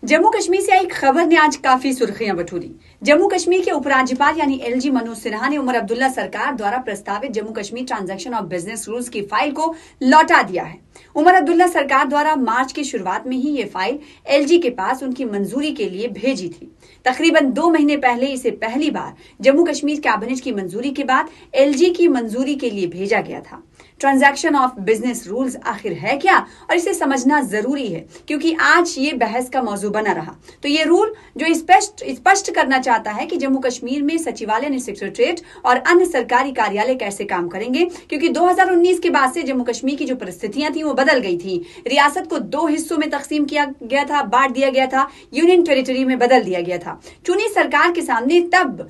जम्मू कश्मीर से आई खबर ने आज काफी सुर्खियां बटोरी। जम्मू कश्मीर के उपराज्यपाल यानी एलजी मनोज सिन्हा ने उमर अब्दुल्ला सरकार द्वारा प्रस्तावित Jammu Kashmir transaction of business rules की फाइल को लौटा दिया है। उमर अब्दुल्ला सरकार द्वारा मार्च की शुरुआत में ही ये फाइल एलजी के पास उनकी मंजूरी के लिए भेजी थी। तकरीबन 2 महीने पहले इसे पहली बार जम्मू कश्मीर कैबिनेट की मंजूरी के बाद एलजी की मंजूरी के लिए भेजा गया था। ट्रांजैक्शन ऑफ बिजनेस रूल्स आखिर है क्या, और इसे समझना जरूरी है क्योंकि आज ये बहस का मौजू बना रहा। तो ये रूल जो स्पष्ट करना चाहता है कि जम्मू कश्मीर में सचिवालय, सेक्रेटरीट और अन्य सरकारी कार्यालय कैसे काम करेंगे, क्योंकि 2019 के बाद से जम्मू कश्मीर की जो परिस्थितियां थी वो बदल गई थी। रियासत को 2 हिस्सों में तकसीम किया गया था, बांट दिया गया था, यूनियन टेरिटरी में बदल दिया गया था। चुनी सरकार के सामने तब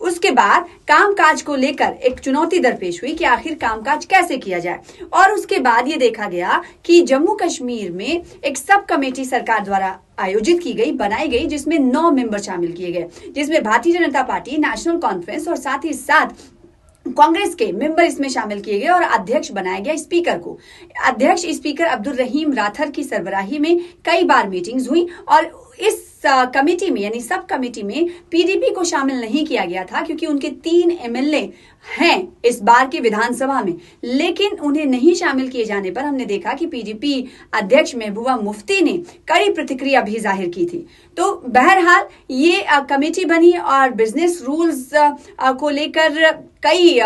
उसके बाद कामकाज को लेकर एक चुनौती दरपेश हुई कि आखिर कामकाज कैसे किया जाए। और उसके बाद ये देखा गया कि जम्मू कश्मीर में एक सब कमेटी सरकार द्वारा आयोजित की गई, बनाई गई, जिसमें 9 मेंबर शामिल किए गए, जिसमें Bharatiya Janata party, national conference और साथ ही साथ कांग्रेस के मेंबर इसमें शामिल किए गए और अध्यक्ष बनाया गया स्पीकर को। अध्यक्ष स्पीकर अब्दुल रहीम राथर की सरबराही में कई बार मीटिंग्स हुई और इस कमेटी में यानी सब कमेटी में पीडीपी को शामिल नहीं किया गया था क्योंकि उनके 3 एमएलए हैं इस बार की विधानसभा में। लेकिन उन्हें नहीं शामिल किए जाने पर हमने देखा कि पीडीपी अध्यक्ष महबूबा मुफ्ती ने कड़ी प्रतिक्रिया भी जाहिर की थी। तो बहरहाल ये कमेटी बनी और बिजनेस रूल्स को लेकर कई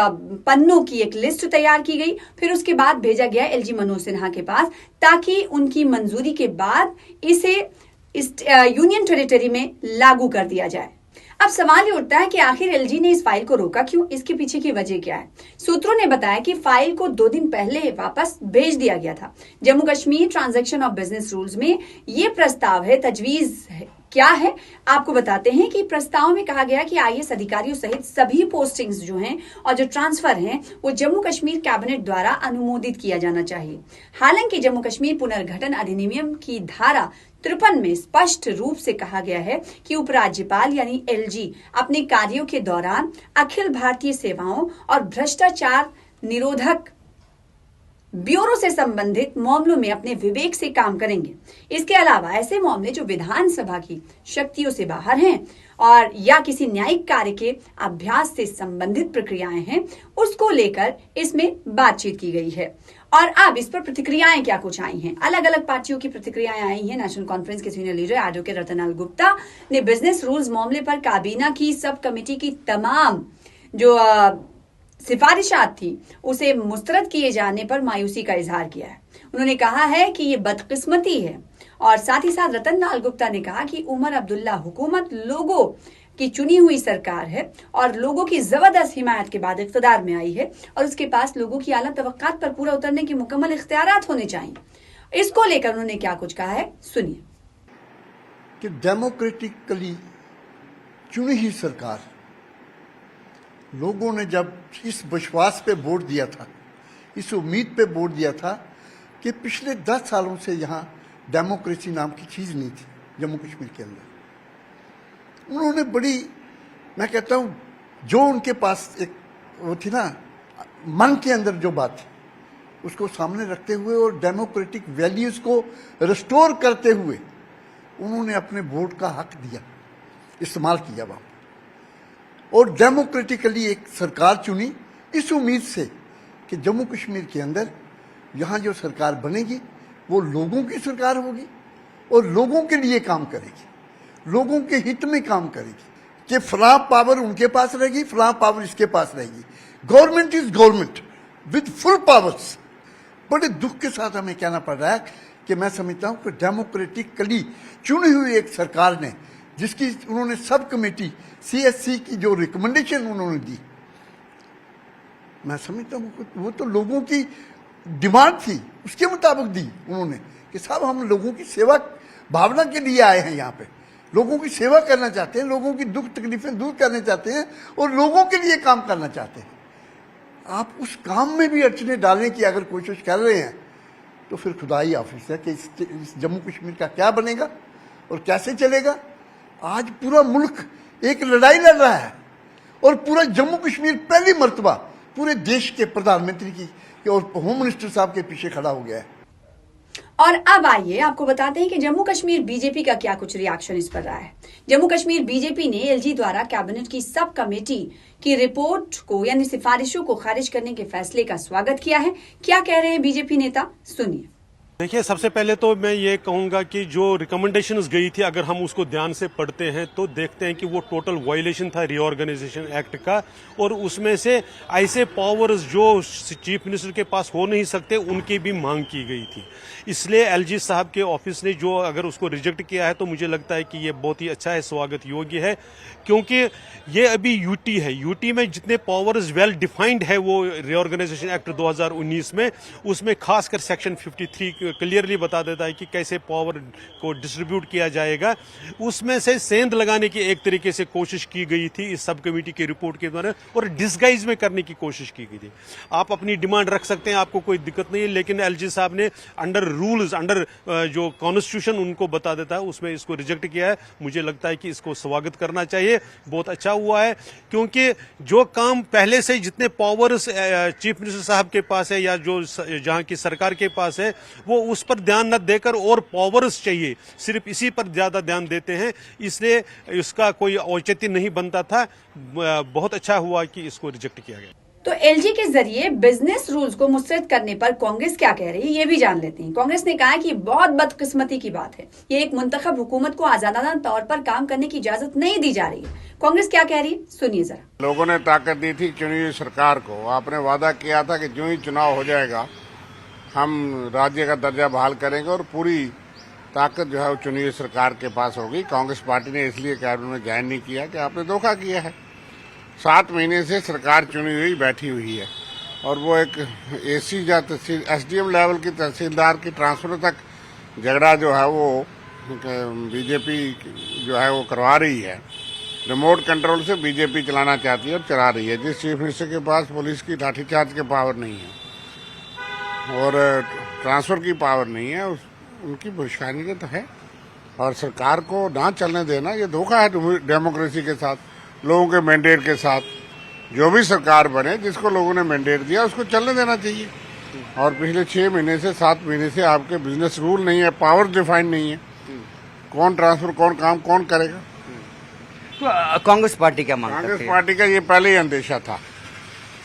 पन्नों की एक लिस्ट तैयार की गई। फिर उसके बाद भेजा गया एलजी मनोज सिन्हा के पास ताकि उनकी मंजूरी के बाद इसे इस यूनियन टेरिटरी में लागू कर दिया जाए। अब सवाल ये उठता है कि आखिर एलजी ने इस फाइल को रोका क्यों, इसके पीछे की वजह क्या है। सूत्रों ने बताया कि फाइल को 2 दिन पहले वापस भेज दिया गया था। Jammu Kashmir transaction of business rules में ये प्रस्ताव है, तजवीज है, क्या है आपको बताते हैं कि प्रस्ताव में कहा गया कि आईएएस अधिकारियों सहित सभी पोस्टिंग्स जो हैं और जो ट्रांसफर हैं वो जम्मू कश्मीर कैबिनेट द्वारा अनुमोदित किया जाना चाहिए। हालांकि जम्मू कश्मीर पुनर्गठन अधिनियम की धारा 53 में स्पष्ट रूप से कहा गया है कि उपराज्यपाल यानी एलजी अपने कार्यों के दौरान अखिल भारतीय सेवाओं और भ्रष्टाचार निरोधक ब्यूरो से संबंधित मामलों में अपने विवेक से काम करेंगे। इसके अलावा ऐसे मामले जो विधानसभा की शक्तियों से बाहर हैं और या किसी न्यायिक कार्य के अभ्यास से संबंधित प्रक्रियाएं हैं, उसको लेकर इसमें बातचीत की गई है। और अब इस पर प्रतिक्रियाएं क्या कुछ आई हैं, अलग अलग पार्टियों की प्रतिक्रियाएं आई हैं। नेशनल कॉन्फ्रेंस के senior leader advocate Ratanlal Gupta ने बिजनेस रूल्स मामले पर काबीना की सब कमेटी की तमाम जो सिफारिशात थी उसे मुस्तरद किए जाने पर मायूसी का इजहार किया है। उन्होंने कहा है कि ये बदकिस्मती है और साथ ही साथ रतनलाल गुप्ता ने कहा कि उमर अब्दुल्ला हुकूमत लोगों की चुनी हुई सरकार है और लोगों की जबरदस्त हिमायत के बाद इख्तियार में आई है और उसके पास लोगों की आला तवक्कात पर पूरा उतरने के मुकम्मल इख्तियारात होने चाहिए। इसको लेकर उन्होंने क्या कुछ कहा है, सुनिए। कि डेमोक्रेटिकली चुनी हुई सरकार, लोगों ने जब इस विश्वास पे वोट दिया था, इस उम्मीद पे वोट दिया था कि पिछले 10 सालों से यहाँ डेमोक्रेसी नाम की चीज़ नहीं थी जम्मू कश्मीर के अंदर। उन्होंने बड़ी, मैं कहता हूँ, जो उनके पास एक वो थी ना मन के अंदर जो बात थी उसको सामने रखते हुए और डेमोक्रेटिक वैल्यूज़ को रिस्टोर करते हुए उन्होंने अपने वोट का हक दिया, इस्तेमाल किया वहाँ और डेमोक्रेटिकली एक सरकार चुनी इस उम्मीद से कि जम्मू कश्मीर के अंदर यहाँ जो सरकार बनेगी वो लोगों की सरकार होगी और लोगों के लिए काम करेगी, लोगों के हित में काम करेगी। कि फलां पावर उनके पास रहेगी, फलां पावर इसके पास रहेगी। Government is government with full powers. बड़े दुख के साथ हमें कहना पड़ रहा है कि मैं समझता हूँ कि डेमोक्रेटिकली चुनी हुई एक सरकार ने, जिसकी उन्होंने सब कमेटी सीएससी की जो रिकमेंडेशन उन्होंने दी, मैं समझता हूँ वो तो लोगों की डिमांड थी, उसके मुताबिक दी उन्होंने कि साहब हम लोगों की सेवा भावना के लिए आए हैं, यहाँ पे लोगों की सेवा करना चाहते हैं, लोगों की दुख तकलीफें दूर करना चाहते हैं और लोगों के लिए काम करना चाहते हैं। आप उस काम में भी अड़चने डालने की अगर कोशिश कर रहे हैं तो फिर खुदाई ऑफिस है कि इस जम्मू कश्मीर का क्या बनेगा और कैसे चलेगा। आज पूरा मुल्क एक लड़ाई लड़ रहा है और पूरा जम्मू कश्मीर पहली मर्तबा पूरे देश के प्रधानमंत्री की और होम मिनिस्टर साहब के पीछे खड़ा हो गया है। और अब आइए आपको बताते हैं कि जम्मू कश्मीर बीजेपी का क्या कुछ रिएक्शन इस पर रहा है। जम्मू कश्मीर बीजेपी ने एलजी द्वारा कैबिनेट की सब कमेटी की रिपोर्ट को यानी सिफारिशों को खारिज करने के फैसले का स्वागत किया है। क्या कह रहे हैं बीजेपी नेता, सुनिए। देखिए, सबसे पहले तो मैं ये कहूंगा कि जो रिकमेंडेशंस गई थी, अगर हम उसको ध्यान से पढ़ते हैं तो देखते हैं कि वो टोटल वायलेशन था रीऑर्गेनाइजेशन एक्ट का, और उसमें से ऐसे पावर्स जो चीफ मिनिस्टर के पास हो नहीं सकते उनकी भी मांग की गई थी। इसलिए एलजी साहब के ऑफिस ने जो अगर उसको रिजेक्ट किया है तो मुझे लगता है कि ये बहुत ही अच्छा है, स्वागत योग्य है, क्योंकि ये अभी यूटी है। यूटी में जितने पावर्स वेल डिफाइंड है वो रीऑर्गेनाइजेशन एक्ट 2019 में, उसमें खासकर सेक्शन 53 क्लियरली बता देता है कि कैसे पावर को डिस्ट्रीब्यूट किया जाएगा। उसमें से सेंध लगाने की एक तरीके से कोशिश की गई थी इस सब कमेटी की रिपोर्ट के द्वारा, और डिस्गाइज में करने की कोशिश की गई थी। आप अपनी डिमांड रख सकते हैं, आपको कोई दिक्कत नहीं है, लेकिन एलजी साहब ने अंडर रूल्स, अंडर जो कॉन्स्टिट्यूशन उनको बता देता है, उसमें इसको रिजेक्ट किया है। मुझे लगता है कि इसको स्वागत करना चाहिए, बहुत अच्छा हुआ है, क्योंकि जो काम पहले से जितने पावर्स चीफ मिनिस्टर साहब के पास है या जो जहां की सरकार के पास है, वो उस पर ध्यान न देकर और पावर्स चाहिए, सिर्फ इसी पर ज्यादा ध्यान देते हैं, इसलिए इसका कोई औचित्य नहीं बनता था। बहुत अच्छा हुआ कि इसको रिजेक्ट किया गया। तो एलजी के जरिए बिजनेस रूल्स को मुस्तरद करने पर कांग्रेस क्या कह रही है, ये भी जान लेते हैं। कांग्रेस ने कहा है कि बहुत बदकिस्मती की बात है, ये एक मुंतखब हुकूमत को आजादाना तौर पर काम करने की इजाजत नहीं दी जा रही है। कांग्रेस क्या कह रही है, सुनिए जरा। लोगों ने ताकत दी थी चुनी हुई सरकार को। आपने वादा किया था कि जो ही चुनाव हो जाएगा हम राज्य का दर्जा बहाल करेंगे और पूरी ताकत जो है वो चुनी हुई सरकार के पास होगी। कांग्रेस पार्टी ने इसलिए कैबिनेट में ज्वाइन नहीं किया कि आपने धोखा किया है। 7 महीने से सरकार चुनी हुई बैठी हुई है, और वो एक एसी या एसडीएम लेवल की तहसीलदार की ट्रांसफर तक झगड़ा जो है वो बीजेपी जो है वो करवा रही है। रिमोट कंट्रोल से बीजेपी चलाना चाहती है और चला रही है। जिस चीफ मिनिस्टर के पास पुलिस की लाठीचार्ज के पावर नहीं है और ट्रांसफर की पावर नहीं है, उनकी बुशखानी तो है, और सरकार को ना चलने देना ये धोखा है डेमोक्रेसी के साथ, लोगों के मैंडेट के साथ। जो भी सरकार बने, जिसको लोगों ने मैंडेट दिया उसको चलने देना चाहिए। और पिछले 6 महीने से 7 महीने से आपके बिजनेस रूल नहीं है, पावर डिफाइन नहीं है, कौन ट्रांसफर, कौन काम, कौन करेगा। तो कांग्रेस पार्टी क्या मांग करती है? कांग्रेस पार्टी का ये पहले ही अंदेशा था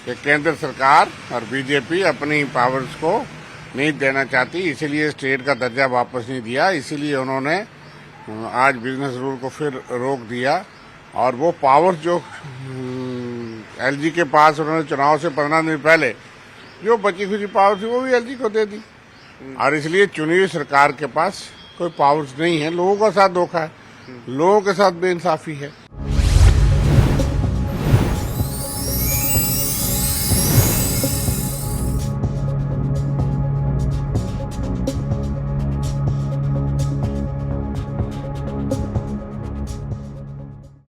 कि केंद्र सरकार और बीजेपी अपनी पावर्स को नहीं देना चाहती, इसीलिए स्टेट का दर्जा वापस नहीं दिया। इसीलिए उन्होंने आज बिजनेस रूल को फिर रोक दिया, और वो पावर्स जो एलजी के पास उन्होंने चुनाव से 15 दिन पहले जो बची खुची पावर थी वो भी एलजी को दे दी। और इसलिए चुनी हुई सरकार के पास कोई पावर्स नहीं है। लोगों का साथ धोखा है, लोगों के साथ बेइंसाफी है।